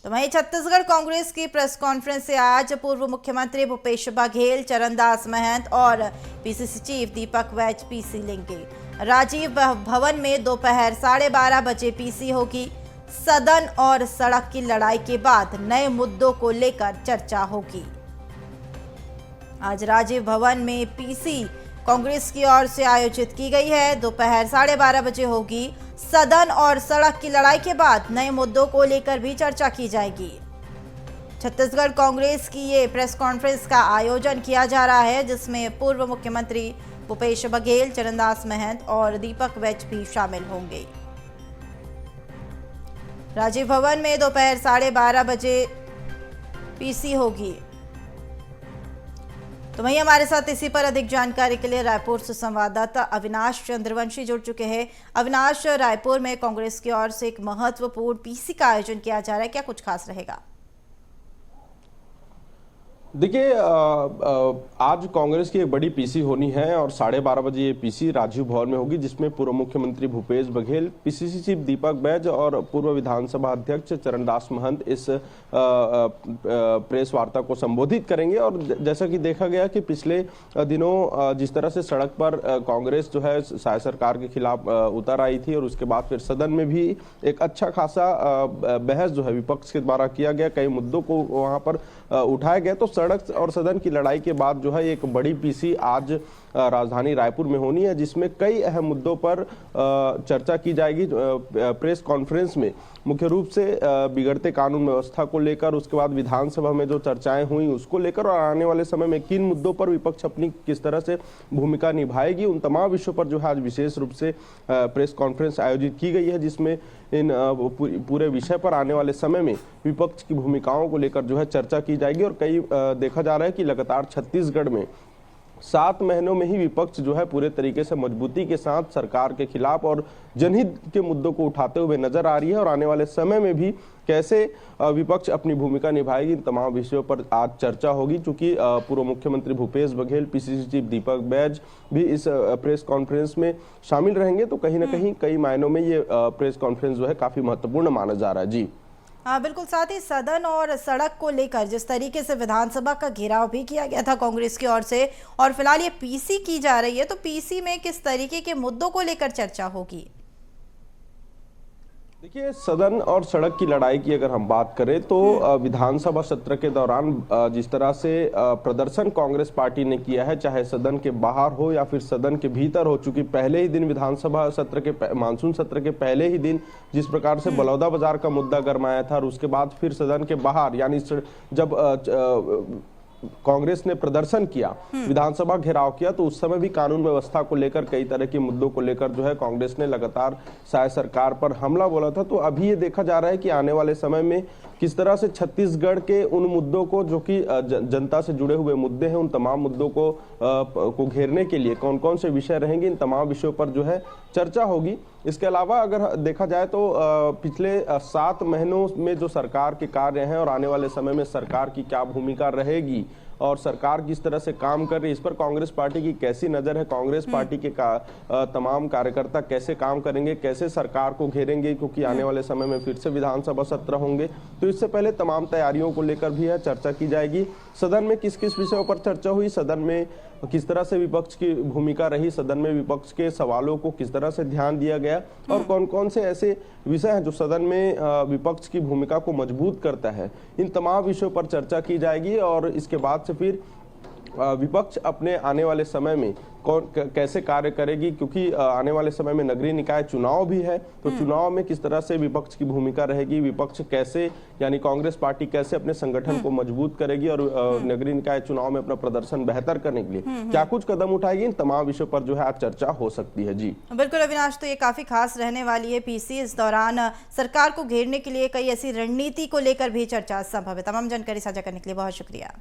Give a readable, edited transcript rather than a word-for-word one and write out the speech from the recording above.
तो वहीं छत्तीसगढ़ कांग्रेस की प्रेस कॉन्फ्रेंस से आज पूर्व मुख्यमंत्री भूपेश बघेल, चरणदास महंत और पीसीसी चीफ दीपक वैज पीसी लेंगे। राजीव भवन में दोपहर 12:30 बजे पीसी होगी। सदन और सड़क की लड़ाई के बाद नए मुद्दों को लेकर चर्चा होगी। आज राजीव भवन में पीसी कांग्रेस की ओर से आयोजित की गई है। दोपहर 12:30 बजे होगी। सदन और सड़क की लड़ाई के बाद नए मुद्दों को लेकर भी चर्चा की जाएगी। छत्तीसगढ़ कांग्रेस की ये प्रेस कॉन्फ्रेंस का आयोजन किया जा रहा है, जिसमें पूर्व मुख्यमंत्री भूपेश बघेल, चरणदास महंत और दीपक वैज भी शामिल होंगे। राजीव भवन में दोपहर 12:30 बजे पीसी होगी। तो वहीं हमारे साथ इसी पर अधिक जानकारी के लिए रायपुर से संवाददाता अविनाश चंद्रवंशी जुड़ चुके हैं। अविनाश, रायपुर में कांग्रेस की ओर से एक महत्वपूर्ण पीसी का आयोजन किया जा रहा है, क्या कुछ खास रहेगा? देखिए, आज कांग्रेस की एक बड़ी पीसी होनी है और 12:30 बजे ये पीसी राजीव भवन में होगी, जिसमें पूर्व मुख्यमंत्री भूपेश बघेल, पीसीसी चीफ दीपक वैज और पूर्व विधानसभा अध्यक्ष चरणदास महंत इस प्रेस वार्ता को संबोधित करेंगे। और जैसा कि देखा गया कि पिछले दिनों जिस तरह से सड़क पर कांग्रेस जो है शायद सरकार के खिलाफ उतर आई थी और उसके बाद फिर सदन में भी एक अच्छा खासा बहस जो है विपक्ष के द्वारा किया गया, कई मुद्दों को वहां पर उठाया गया। तो सड़क और सदन की लड़ाई के बाद जो है एक बड़ी पीसी आज राजधानी रायपुर में होनी है, जिसमें कई अहम मुद्दों पर चर्चा की जाएगी। प्रेस कॉन्फ्रेंस में मुख्य रूप से बिगड़ते कानून व्यवस्था को लेकर, उसके बाद विधानसभा में जो चर्चाएं हुई उसको लेकर और आने वाले समय में किन मुद्दों पर विपक्ष अपनी किस तरह से भूमिका निभाएगी, उन तमाम विषयों पर जो है आज विशेष रूप से प्रेस कॉन्फ्रेंस आयोजित की गई है, जिसमें इन पूरे विषय पर आने वाले समय में विपक्ष की भूमिकाओं को लेकर जो है चर्चा की जाएगी। और कई देखा जा रहा है कि लगातार छत्तीसगढ़ में 7 महीनों में ही विपक्ष जो है पूरे तरीके से मजबूती के साथ सरकार के खिलाफ और जनहित के मुद्दों को उठाते हुए नजर आ रही है। और आने वाले समय में भी कैसे विपक्ष अपनी भूमिका निभाएगी, इन तमाम विषयों पर आज चर्चा होगी। चूंकि पूर्व मुख्यमंत्री भूपेश बघेल, पीसीसी चीफ दीपक वैज भी इस प्रेस कॉन्फ्रेंस में शामिल रहेंगे, तो कहीं ना कहीं कई मायनों में ये प्रेस कॉन्फ्रेंस जो है काफी महत्वपूर्ण माना जा रहा है। जी हाँ, बिल्कुल। साथ ही सदन और सड़क को लेकर जिस तरीके से विधानसभा का घेराव भी किया गया था कांग्रेस की ओर से, और फिलहाल ये पीसी की जा रही है, तो पीसी में किस तरीके के मुद्दों को लेकर चर्चा होगी? देखिए, सदन और सड़क की लड़ाई की अगर हम बात करें तो विधानसभा सत्र के दौरान जिस तरह से प्रदर्शन कांग्रेस पार्टी ने किया है, चाहे सदन के बाहर हो या फिर सदन के भीतर हो, चूंकि पहले ही दिन विधानसभा सत्र के मानसून सत्र के पहले ही दिन जिस प्रकार से बलौदा बाजार का मुद्दा गरमाया था और उसके बाद फिर सदन के बाहर, यानी जब कांग्रेस ने प्रदर्शन किया, विधानसभा घेराव किया, तो उस समय भी कानून व्यवस्था को लेकर कई तरह के मुद्दों को लेकर जो है कांग्रेस ने लगातार शायद सरकार पर हमला बोला था। तो अभी ये देखा जा रहा है कि आने वाले समय में किस तरह से छत्तीसगढ़ के उन मुद्दों को, जो कि जनता से जुड़े हुए मुद्दे हैं, उन तमाम मुद्दों को घेरने के लिए कौन कौन से विषय रहेंगे, इन तमाम विषयों पर जो है चर्चा होगी। इसके अलावा अगर देखा जाए तो पिछले 7 महीनों में जो सरकार के कार्य हैं और आने वाले समय में सरकार की क्या भूमिका रहेगी और सरकार किस तरह से काम कर रही है, इस पर कांग्रेस पार्टी की कैसी नजर है, कांग्रेस पार्टी के तमाम कार्यकर्ता कैसे काम करेंगे, कैसे सरकार को घेरेंगे, क्योंकि आने वाले समय में फिर से विधानसभा सत्र होंगे। तो इससे पहले तमाम तैयारियों को लेकर भी है चर्चा की जाएगी। सदन में किस किस विषयों पर चर्चा हुई, सदन में किस तरह से विपक्ष की भूमिका रही, सदन में विपक्ष के सवालों को किस तरह से ध्यान दिया गया और कौन कौन से ऐसे विषय हैं जो सदन में विपक्ष की भूमिका को मजबूत करता है, इन तमाम विषयों पर चर्चा की जाएगी। और इसके बाद से फिर विपक्ष अपने आने वाले समय में कौन कैसे कार्य करेगी, क्योंकि आने वाले समय में नगरीय निकाय चुनाव भी है, तो चुनाव में किस तरह से विपक्ष की भूमिका रहेगी, विपक्ष कैसे, यानी कांग्रेस पार्टी कैसे अपने संगठन को मजबूत करेगी और नगरीय निकाय चुनाव में अपना प्रदर्शन बेहतर करने के लिए क्या कुछ कदम उठाएगी, इन तमाम विषयों पर जो है आज चर्चा हो सकती है। जी बिल्कुल अविनाश, तो ये काफी खास रहने वाली है पीसी। इस दौरान सरकार को घेरने के लिए कई ऐसी रणनीति को लेकर भी चर्चा संभव है। तमाम जानकारी साझा करने के लिए बहुत शुक्रिया।